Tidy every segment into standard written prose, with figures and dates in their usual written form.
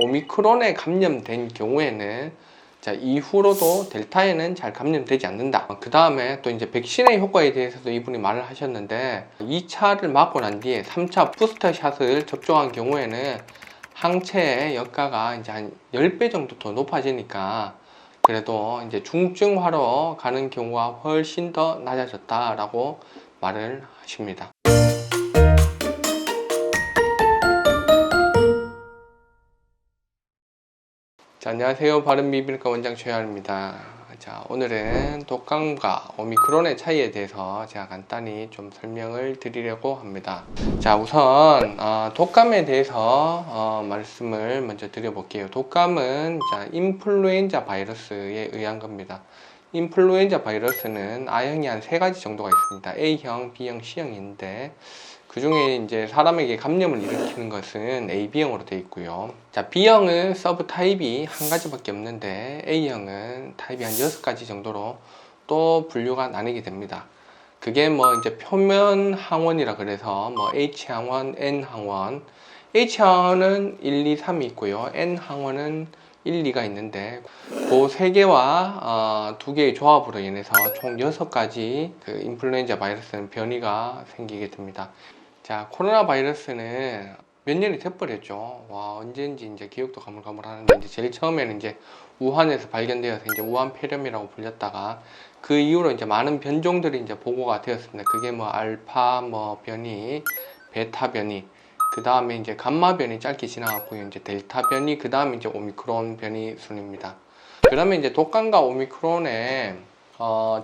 오미크론에 감염된 경우에는 자, 이후로도 델타에는 잘 감염되지 않는다. 그 다음에 또 이제 백신의 효과에 대해서도 이분이 말을 하셨는데 2차를 맞고 난 뒤에 3차 부스터샷을 접종한 경우에는 항체의 역가가 이제 한 10배 정도 더 높아지니까 그래도 이제 중증화로 가는 경우가 훨씬 더 낮아졌다라고 말을 하십니다. 자, 안녕하세요. 바른미비인후과 원장 최하입니다. 자, 오늘은 독감과 오미크론의 차이에 대해서 제가 간단히 좀 설명을 드리려고 합니다. 자, 우선 독감에 대해서 말씀을 먼저 드려볼게요. 독감은 인플루엔자 바이러스에 의한 겁니다. 인플루엔자 바이러스는 A형이 한 3가지 정도가 있습니다. A형, B형, C형인데 그 중에 이제 사람에게 감염을 일으키는 것은 AB형으로 되어 있고요. 자, B형은 서브 타입이 한 가지밖에 없는데 A형은 타입이 한 6가지 정도로 또 분류가 나뉘게 됩니다. 그게 뭐 이제 표면 항원이라 그래서 뭐 H항원, N항원, H항원은 1, 2, 3이 있고요. N항원은 1, 2가 있는데 그 3개와 2개의 조합으로 인해서 총 6가지 그 인플루엔자 바이러스는 변이가 생기게 됩니다. 자, 코로나 바이러스는 몇 년이 돼버렸죠. 와, 언제인지 이제 기억도 가물가물하는데 이제 제일 처음에는 이제 우한에서 발견되어서 이제 우한 폐렴이라고 불렸다가 그 이후로 이제 많은 변종들이 이제 보고가 되었습니다. 그게 뭐 알파 뭐 변이, 베타 변이, 그 다음에 이제 감마 변이 짧게 지나갔고요. 이제 델타 변이, 그 다음에 이제 오미크론 변이 순입니다. 그 다음에 이제 독감과 오미크론의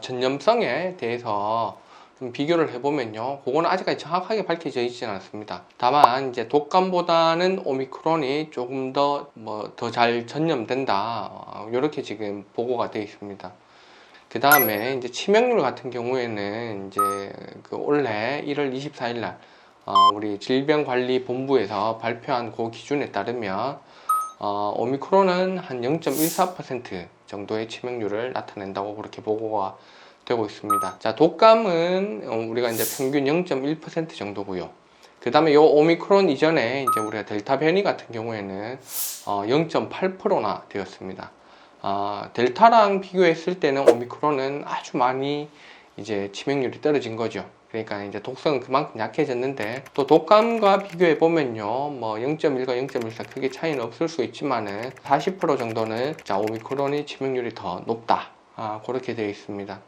전염성에 대해서 좀 비교를 해보면요. 그거는 아직까지 정확하게 밝혀져 있지는 않습니다. 다만 이제 독감보다는 오미크론이 조금 더 잘 전염된다. 이렇게 지금 보고가 되어 있습니다. 그 다음에 이제 치명률 같은 경우에는 이제 그 올해 1월 24일 날 우리 질병관리본부에서 발표한 그 기준에 따르면 오미크론은 한 0.14% 정도의 치명률을 나타낸다고 그렇게 보고가 되고 있습니다. 자, 독감은 우리가 이제 평균 0.1% 정도고요. 그 다음에 요 오미크론 이전에 이제 우리가 델타 변이 같은 경우에는 0.8%나 되었습니다. 델타랑 비교했을 때는 오미크론은 아주 많이 이제 치명률이 떨어진 거죠. 그러니까 이제 독성은 그만큼 약해졌는데 또 독감과 비교해 보면요, 뭐 0.1과 0.14 크게 차이는 없을 수 있지만은 40% 정도는 자, 오미크론이 치명률이 더 높다. 그렇게 되어 있습니다.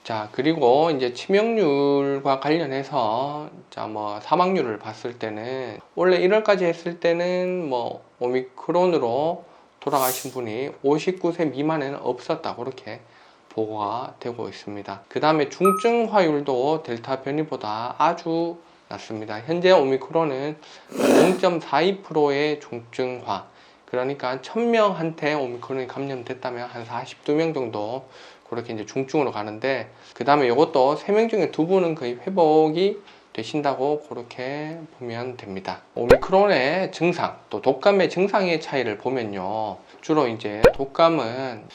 자, 그리고 이제 치명률과 관련해서 자, 뭐 사망률을 봤을 때는 원래 1월까지 했을 때는 뭐 오미크론으로 돌아가신 분이 59세 미만에는 없었다. 그렇게 보고가 되고 있습니다. 그 다음에 중증화율도 델타 변이보다 아주 낮습니다. 현재 오미크론은 0.42%의 중증화, 그러니까 1000명한테 오미크론이 감염됐다면 한 42명 정도 그렇게 이제 중증으로 가는데, 그 다음에 이것도 3명 중에 2분은 거의 회복이 되신다고 그렇게 보면 됩니다. 오미크론의 증상, 또 독감의 증상의 차이를 보면요, 주로 이제 독감은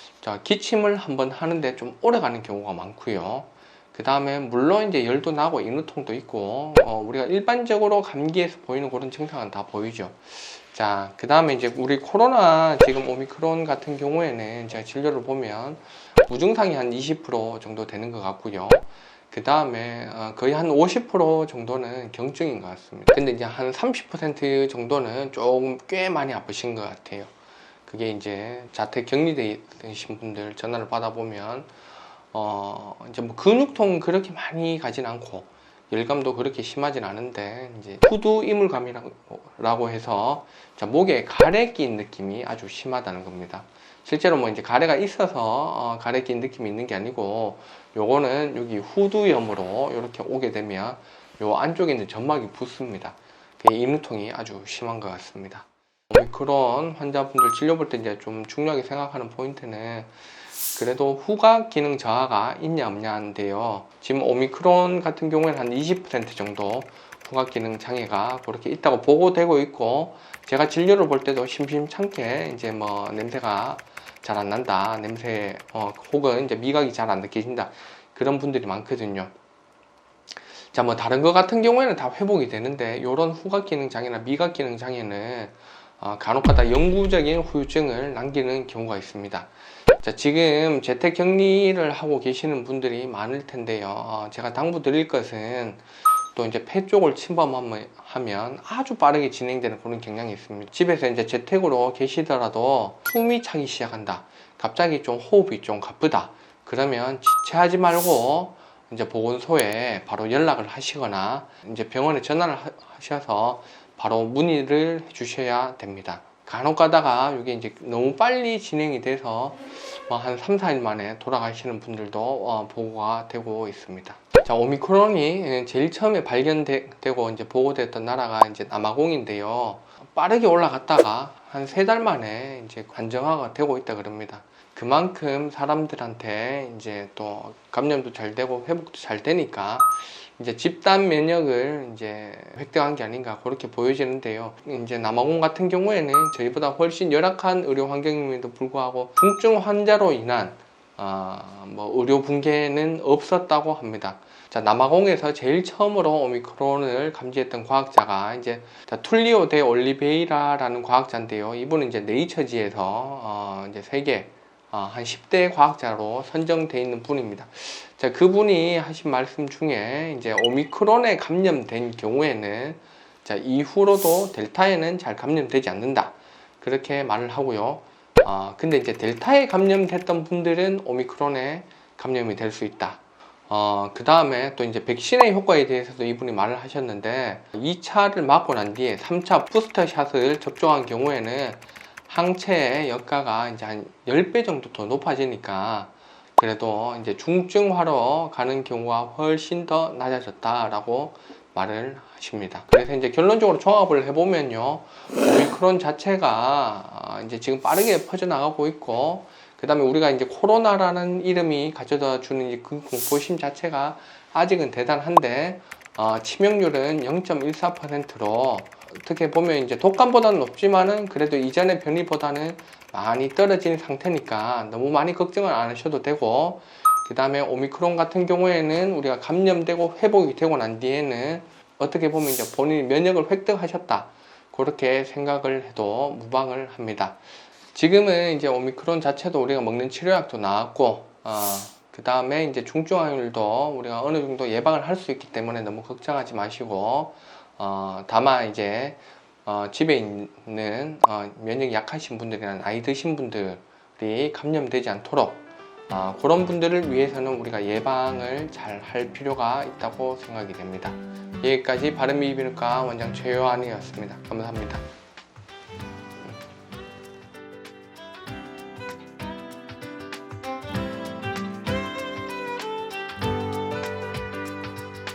기침을 한번 하는데 좀 오래 가는 경우가 많고요. 그 다음에 물론 이제 열도 나고 인후통도 있고 우리가 일반적으로 감기에서 보이는 그런 증상은 다 보이죠. 자, 그 다음에 이제 우리 코로나 지금 오미크론 같은 경우에는 제가 진료를 보면 무증상이 한 20% 정도 되는 것 같고요. 그 다음에 거의 한 50% 정도는 경증인 것 같습니다. 근데 이제 한 30% 정도는 조금 꽤 많이 아프신 것 같아요. 그게 이제 자택 격리되신 분들 전화를 받아보면 이제 뭐 근육통 그렇게 많이 가진 않고 열감도 그렇게 심하진 않은데 이제 후두 이물감이라고 해서 목에 가래 낀 느낌이 아주 심하다는 겁니다. 실제로 뭐 이제 가래가 있어서 가래 낀 느낌이 있는 게 아니고, 요거는 여기 후두염으로 이렇게 오게 되면 요 안쪽에 있는 점막이 붓습니다. 그게 인후통이 아주 심한 것 같습니다. 오미크론 환자분들 진료 볼 때 이제 좀 중요하게 생각하는 포인트는 그래도 후각 기능 저하가 있냐 없냐인데요. 지금 오미크론 같은 경우에는 한 20% 정도 후각 기능 장애가 그렇게 있다고 보고되고 있고, 제가 진료를 볼 때도 심심찮게 이제 뭐 냄새가 잘 안 난다, 냄새 혹은 이제 미각이 잘 안 느껴진다, 그런 분들이 많거든요. 자, 뭐 다른 거 같은 경우에는 다 회복이 되는데 요런 후각 기능 장애나 미각 기능 장애는 간혹가다 영구적인 후유증을 남기는 경우가 있습니다. 자, 지금 재택격리를 하고 계시는 분들이 많을 텐데요. 제가 당부드릴 것은 또 이제 폐 쪽을 침범하면 아주 빠르게 진행되는 그런 경향이 있습니다. 집에서 이제 재택으로 계시더라도 숨이 차기 시작한다. 갑자기 좀 호흡이 좀 가쁘다. 그러면 지체하지 말고 이제 보건소에 바로 연락을 하시거나 이제 병원에 전화를 하셔서 바로 문의를 해 주셔야 됩니다. 간혹 가다가 이게 이제 너무 빨리 진행이 돼서 한 3, 4일 만에 돌아가시는 분들도 보고가 되고 있습니다. 자, 오미크론이 제일 처음에 발견되고 이제 보고됐던 나라가 이제 남아공인데요. 빠르게 올라갔다가 한 3달 만에 이제 안정화가 되고 있다 그럽니다. 그만큼 사람들한테 이제 또 감염도 잘 되고 회복도 잘 되니까 이제 집단 면역을 이제 획득한 게 아닌가 그렇게 보여지는데요. 이제 남아공 같은 경우에는 저희보다 훨씬 열악한 의료 환경임에도 불구하고 중증 환자로 인한 의료 붕괴는 없었다고 합니다. 자, 남아공에서 제일 처음으로 오미크론을 감지했던 과학자가 이제 툴리오 데 올리베이라라는 과학자인데요. 이분은 이제 네이처지에서 이제 세계 한 10대 과학자로 선정되어 있는 분입니다. 자, 그분이 하신 말씀 중에 이제 오미크론에 감염된 경우에는 자, 이후로도 델타에는 잘 감염되지 않는다. 그렇게 말을 하고요. 근데 이제 델타에 감염됐던 분들은 오미크론에 감염이 될 수 있다. 그 다음에 또 이제 백신의 효과에 대해서도 이분이 말을 하셨는데 2차를 맞고 난 뒤에 3차 부스터샷을 접종한 경우에는 항체의 역가가 이제 한 10배 정도 더 높아지니까 그래도 이제 중증화로 가는 경우가 훨씬 더 낮아졌다라고 말을 하십니다. 그래서 이제 결론적으로 종합을 해보면요. 오미크론 자체가 이제 지금 빠르게 퍼져나가고 있고 그 다음에 우리가 이제 코로나라는 이름이 가져다 주는 그 공포심 자체가 아직은 대단한데 치명률은 0.14%로 어떻게 보면 이제 독감보다는 높지만은 그래도 이전의 변이보다는 많이 떨어진 상태니까 너무 많이 걱정을 안 하셔도 되고 그 다음에 오미크론 같은 경우에는 우리가 감염되고 회복이 되고 난 뒤에는 어떻게 보면 이제 본인이 면역을 획득하셨다 그렇게 생각을 해도 무방을 합니다. 지금은 이제 오미크론 자체도 우리가 먹는 치료약도 나왔고 그 다음에 이제 중증화율도 우리가 어느 정도 예방을 할 수 있기 때문에 너무 걱정하지 마시고 다만 이제 집에 있는 면역이 약하신 분들이나 나이 드신 분들이 감염되지 않도록 그런 분들을 위해서는 우리가 예방을 잘 할 필요가 있다고 생각이 됩니다. 여기까지 바른미비인후과 원장 최요한이었습니다. 감사합니다.